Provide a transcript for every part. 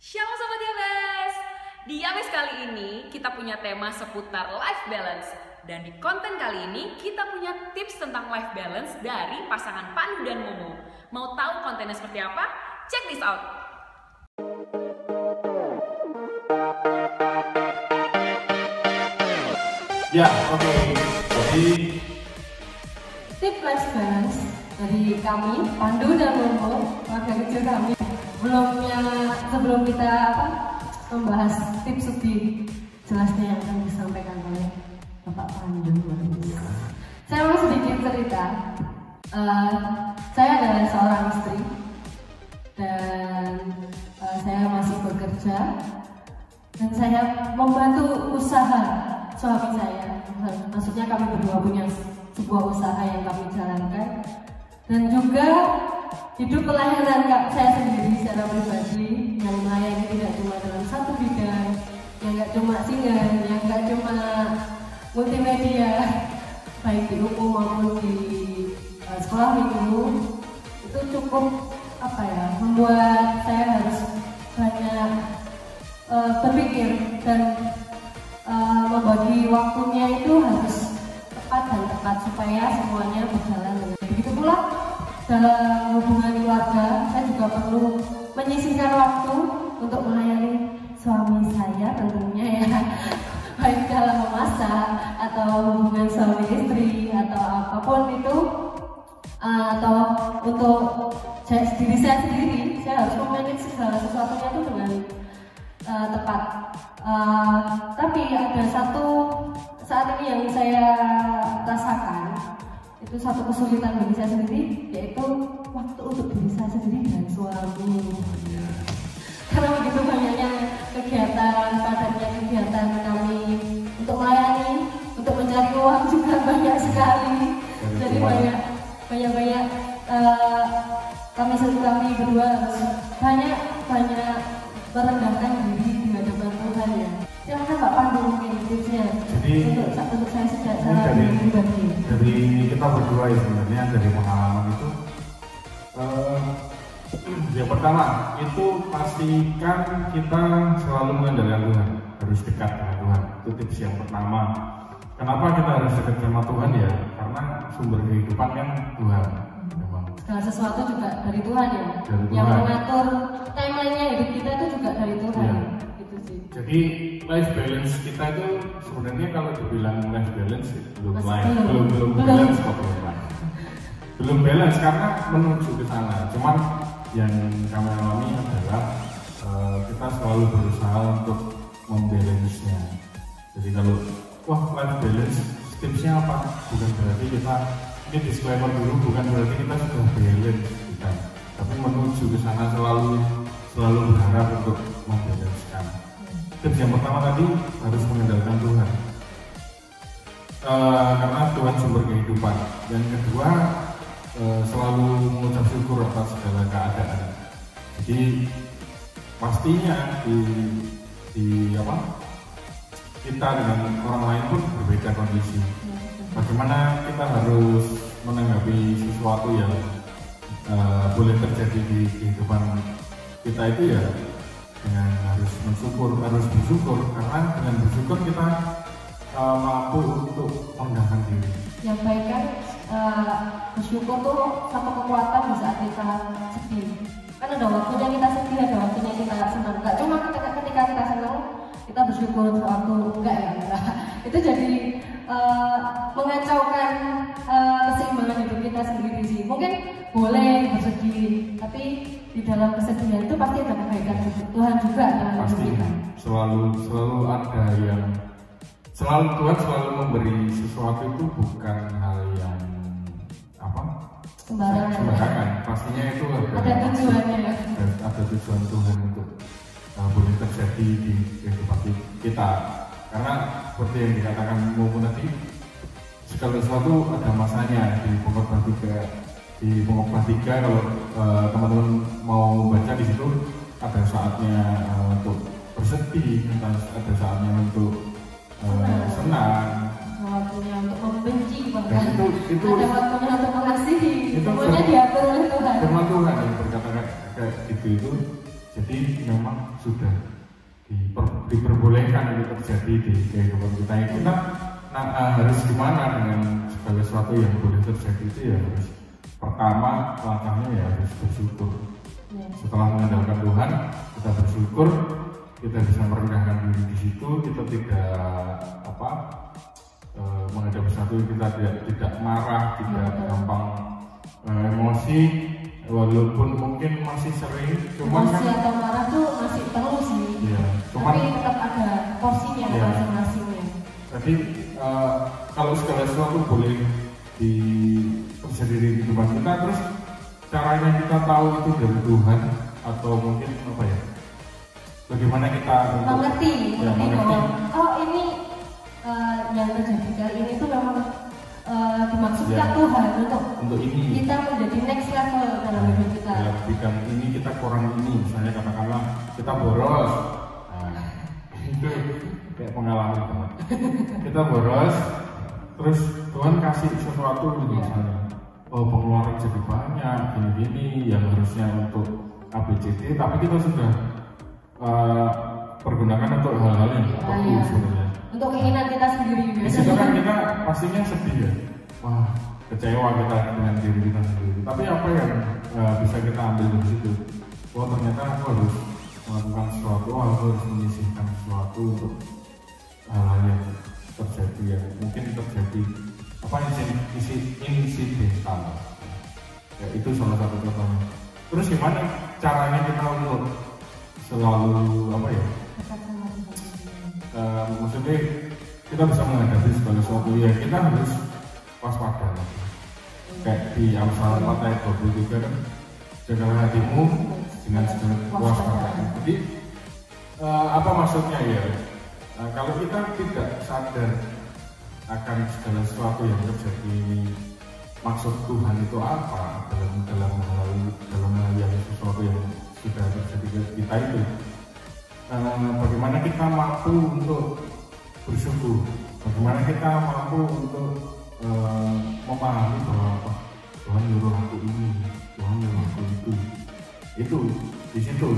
Shalom Sobat Yabes. Di Yabes kali ini kita punya tema seputar life balance. Dan di konten kali ini kita punya tips tentang life balance dari pasangan Pandu dan Momo. Mau tahu kontennya seperti apa? Check this out. Ya, oke. Jadi tips life balance dari kami, Pandu dan Momo, warga kecil kami. Sebelum kita membahas tips lebih jelasnya yang akan disampaikan oleh Bapak Pandu. Saya mau sedikit cerita. Saya adalah seorang istri dan saya masih bekerja dan saya membantu usaha suami saya. Maksudnya kami berdua punya sebuah usaha yang kami jalankan dan juga hidup pelayanan saya sendiri secara pribadi yang melayani tidak cuma dalam satu bidang, yang nggak cuma singan, yang nggak cuma multimedia, baik di umum maupun di sekolah minggu. Itu cukup membuat saya harus banyak berpikir dan membagi waktunya itu harus tepat supaya semuanya berjalan dengan baik. Begitu pula dalam hubungan keluarga, saya juga perlu menyisihkan waktu untuk melayani suami saya tentunya ya, baik dalam memasak atau hubungan suami istri atau apapun itu, atau untuk diri saya sendiri, saya harus memanage segala sesuatunya itu dengan tepat. Tapi ada satu saat ini yang saya rasakan, itu satu kesulitan bagi saya sendiri, yaitu waktu untuk diri saya sendiri dan suami. Karena begitu banyaknya kegiatan, padatnya kegiatan kami untuk melayani, untuk mencari uang juga banyak sekali. Jadi banyak kami berdua harus banyak merendahkan diri di hadapan Tuhan ya. Silakan Pak Pandu mungkin tipsnya. Jadi untuk saya secara pribadi. Dari kita berdua ya sebenarnya dari pengalaman itu, yang pertama itu pastikan kita selalu mengandalkan Tuhan, harus dekat dengan Tuhan. Itu tips yang pertama. Kenapa kita harus dekat sama Tuhan ya? Karena sumber kehidupan kan Tuhan. Segala sesuatu juga dari Tuhan ya. Dari yang Tuhan. mengatur timelinenya hidup kita itu juga dari Tuhan. Ya. Gitu sih. Jadi life balance kita itu sebenarnya kalau dibilang life balance belum balance kok belum balance karena menuju ke sana. Cuman yang kami alami adalah kita selalu berusaha untuk membalance-nya. Jadi kalau life balance tipsnya apa? Bukan berarti kita ini disclaimer dulu, bukan berarti kita sudah balance, bukan. Tapi menuju ke sana selalu berharap untuk membalancekan. Tips yang pertama tadi harus mengandalkan Tuhan, karena Tuhan sumber kehidupan. Yang kedua selalu mengucap syukur atas segala keadaan. Jadi pastinya kita dengan orang lain pun berbeda kondisi. Bagaimana kita harus menanggapi sesuatu yang boleh terjadi di kehidupan kita itu ya dengan harus bersyukur, karena dengan bersyukur kita mampu untuk merendahkan diri. Yang baik kan bersyukur tuh satu kekuatan di saat kita sedih. Kan ada waktunya kita sedih, ada waktunya kita senang. Gak cuma ketika kita senang kita bersyukur, waktu enggak ya enggak. Itu jadi mengacaukan keseimbangan hidup kita sendiri sih. Mungkin boleh bersedih, tapi di dalam kesedihan itu pasti ada kebaikan Tuhan juga dalam hidup Pasti kita. selalu ada yang Tuhan selalu memberi sesuatu itu bukan hal yang sembarangan. Pastinya itu ada tujuannya. Ada tujuan Tuhan untuk boleh terjadi di kehidupan kita. Karena seperti yang dikatakan Momo tadi, segala sesuatu ada masanya. Di Pengkhotbah 3 kalau teman-teman mau baca di situ ada saatnya untuk bersedih, ada saatnya untuk senang, Waktunya untuk membenci bahkan. dan itu Ada waktunya untuk mengasihi. itu Semuanya diatur oleh Tuhan. firman Tuhan yang berkata kayak gitu itu Jadi memang sudah diperbolehkan itu terjadi di kehidupan kita. Kita harus gimana dengan segala sesuatu yang boleh terjadi itu ya harus pertama langkahnya ya harus bersyukur. Setelah mengandalkan Tuhan, kita bersyukur, kita bisa merendahkan diri di situ, kita tidak menghadapi satu, kita tidak marah, tidak gampang emosi, walaupun mungkin masih sering, cuman emosi kan, atau marah tuh masih perlu sih, ya, cuman, tapi tetap ada porsinya ya, masing-masingnya. Jadi kalau segala sesuatu boleh terjadi di kehidupan kita, terus caranya kita tahu itu dari Tuhan atau mungkin apa ya? Bagaimana kita mengerti bahwa oh ini yang terjadi kali ini tuh memang dimaksudkan ya, Tuhan untuk ini kita menjadi next level dalam hidup kita. Dalam bidang ini kita kurang ini, misalnya katakanlah kita boros, itu kayak pengalaman banget. Kita boros, terus Tuhan kasih sesuatu gitu misalnya, oh pengeluaran jadi banyak, gini-gini yang harusnya untuk ABCD, tapi kita sudah pergunakan untuk hal-hal yang perlu sebenarnya. Untuk keinginan kita sendiri. Di situ kan kita pastinya sedih ya, wah kecewa kita dengan diri kita sendiri. Tapi apa yang bisa kita ambil dari situ? Wah ternyata aku harus melakukan sesuatu, aku harus menyisihkan sesuatu untuk hal-hal yang terjadi yang mungkin terjadi insidental. Ya itu salah satu contohnya. Terus gimana caranya kita untuk selalu maksudnya kita bisa menghadapi segala sesuatu ya kita harus waspada. Kayak di Amsal 4 ayat 23 kan, jagalah hatimu dengan segala waspada. Jadi apa maksudnya ya? Kalau kita tidak sadar akan segala sesuatu yang terjadi, maksud Tuhan itu apa dalam hal yang sesuatu yang sudah terjadi ke kita itu, bagaimana kita mampu untuk bersyukur, bagaimana kita mampu untuk memahami bahwa Tuhan nyuruh aku ini, Tuhan nyuruh aku itu di situ.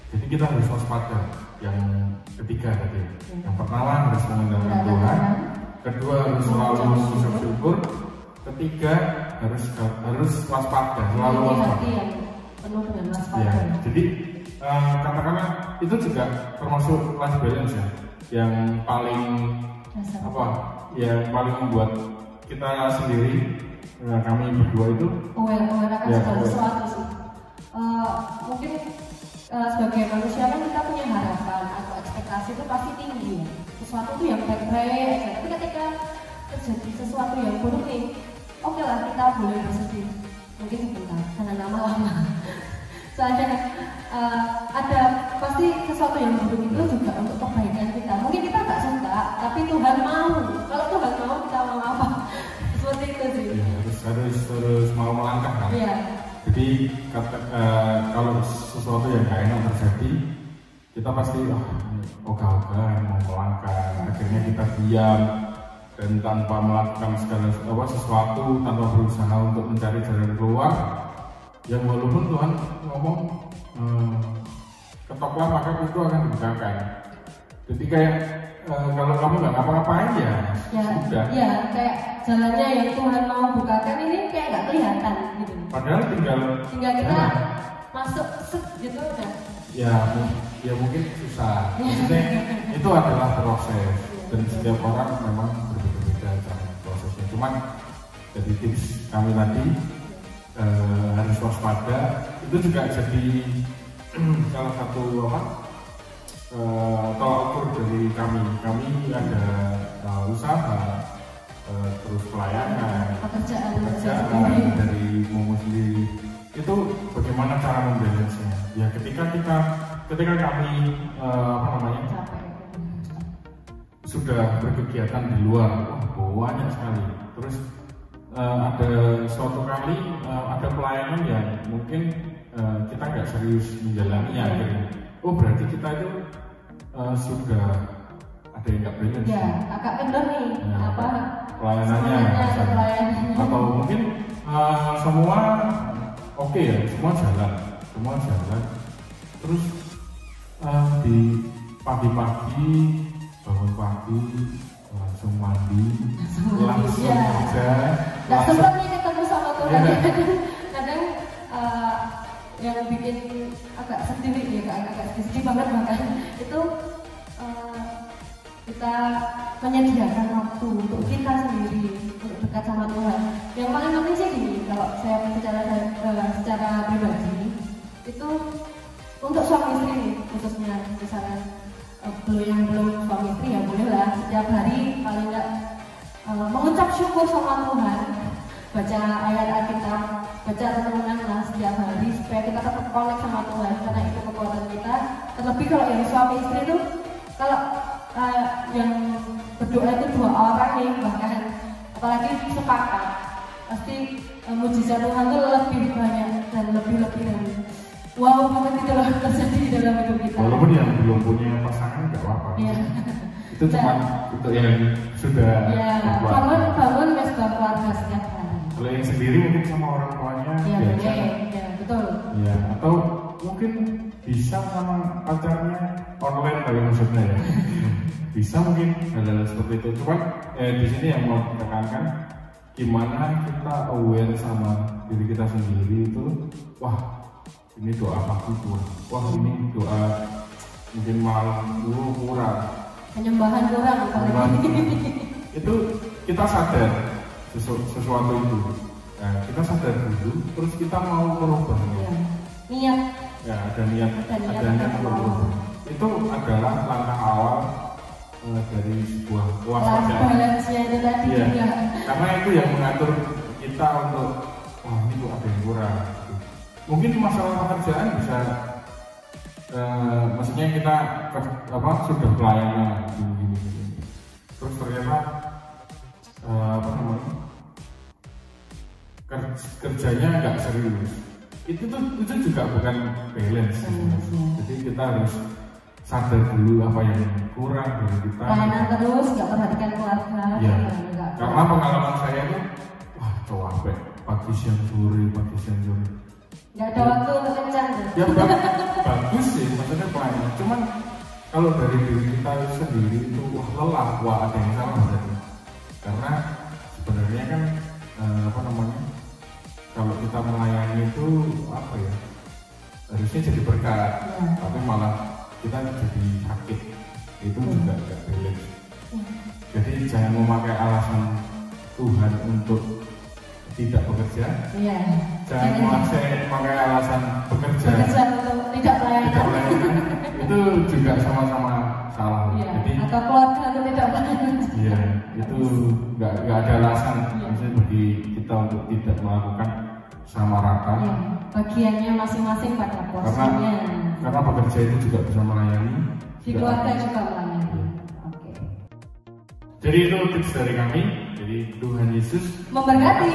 Jadi kita harus waspada. Yang ketiga tadi, yang pertama harus mengandalkan Tuhan, kedua harus selalu bersyukur, ketiga harus waspada, selalu waspada. Penuh dengan waspada. Ya, jadi katakanlah itu juga termasuk life balance ya, yang paling yang paling membuat kita sendiri, kami berdua itu aware akan segala sesuatu sih. Mungkin sebagai manusia kan kita punya harapan atau ekspektasi itu pasti tinggi ya. Sesuatu itu yang baik-baik aja, tapi ketika terjadi sesuatu yang buruk nih, oke lah kita boleh bersedih mungkin sebentar, jangan lama-lama. Soalnya ada pasti sesuatu yang buruk itu juga untuk kebaikan kita. Mungkin kita nggak suka, tapi Tuhan mau. Kalau Tuhan mau, kita mau apa? Seperti itu sih. Ya, harus mau melangkah kan. Iya. Jadi kalau sesuatu yang gak enak terjadi, kita pasti ogah-ogah mau melangkah. Akhirnya kita diam dan tanpa melakukan segala sesuatu, tanpa berusaha untuk mencari jalan keluar. Yang walaupun Tuhan ngomong ketoklah maka itu akan dibukakan. Jadi kayak kalau kamu nggak ngapa-ngapain ya sudah. Ya kayak jalannya yang Tuhan mau bukakan ini kayak nggak kelihatan gitu. Padahal tinggal kita masuk gitu udah. Ya mungkin susah. Maksudnya itu adalah proses dan setiap orang memang berbeda-beda cara prosesnya. Cuman jadi tips kami tadi harus waspada. Itu juga jadi salah satu tolak ukur dari kami. Kami ada usaha, terus pelayanan, pekerjaan dari Momo sendiri. Itu bagaimana cara membalance-nya? Ya ketika kami sudah berkegiatan di luar, banyak sekali. Terus ada suatu kali ada pelayanan yang mungkin kita nggak serius menjalaninya. Oh berarti kita itu sudah ada yang nggak balance. Ya, agak kendor nih pelayanannya atau mungkin semua oke ya, semua jalan Terus di pagi-pagi bangun pagi langsung mandi, langsung kerja, nggak sempat nih ketemu sama Tuhan. Iya. Kadang yang bikin agak sedih ya, agak sedih banget bahkan itu kita menyediakan waktu untuk kita sendiri untuk dekat sama Tuhan. Yang paling penting sih gini, kalau saya secara pribadi itu untuk suami istri nih, khususnya misalnya yang belum suami istri ya bolehlah setiap hari paling nggak mengucap syukur sama Tuhan, baca ayat Alkitab, baca renungan lah setiap hari supaya kita tetap connect sama Tuhan, karena itu kekuatan kita. Terlebih kalau yang suami istri itu kalau yang berdoa itu 2 orang nih, bahkan apalagi sepakat, pasti mujizat Tuhan itu lebih banyak dan lebih dan wow banget itu loh terjadi di dalam hidup kita. Walaupun yang belum punya pasangan nggak apa-apa. Iya. Itu cuma untuk yang sudah bangun mesbah keluarga setiap hari. Kalau yang sendiri mungkin sama orang tuanya Iya biasa. boleh, ya betul. Ya, atau mungkin bisa sama pacarnya online kali maksudnya ya. Bisa mungkin hal-hal seperti itu. Cuman di sini yang mau ditekankan gimana kita aware sama diri kita sendiri itu, wah ini doa pagi Tuhan, wah ini doa mungkin malam kurang, Penyembahan kurang itu kita sadar sesuatu itu. Nah, kita sadar dulu, terus kita mau merubahnya. ya. Niat. Ya, ada niat untuk merubah. Itu adalah langkah awal dari sebuah kewaspadaan. Balance-nya itu tadi Iya. juga. Karena itu yang mengatur kita untuk, wah ini kok ada yang kurang. Mungkin masalah pekerjaan bisa, maksudnya kita sudah pelayanan gini. Terus ternyata kerjanya nggak serius. Itu juga bukan balance. Jadi kita harus sadar dulu apa yang kurang dari kita. Pelayanan terus, nggak perhatikan keluarga. Ya. Karena pengalaman saya itu, wah capek, pagi siang sore. Nggak ada waktu untuk kencan. Ya bagus sih, maksudnya pelayanan. Cuman kalau dari diri kita sendiri itu lelah, ada yang salah berarti. Karena sebenarnya kan kalau kita melayani itu harusnya jadi berkat, tapi malah kita jadi sakit. Itu juga nggak balance. Jadi jangan memakai alasan Tuhan untuk tidak bekerja. Iya. Jangan memakai alasan bekerja untuk tidak pelayanan. Itu juga sama-sama salah. Iya. Jadi atau keluarga untuk tidak pelayanan. iya, itu nggak ada alasan maksudnya bagi kita untuk tidak melakukan sama rata. Iya. Bagiannya masing-masing pada porsinya. Karena bekerja itu juga bisa melayani. Di keluarga juga melayani. Oke. Jadi itu tips dari kami. Jadi Tuhan Yesus memberkati.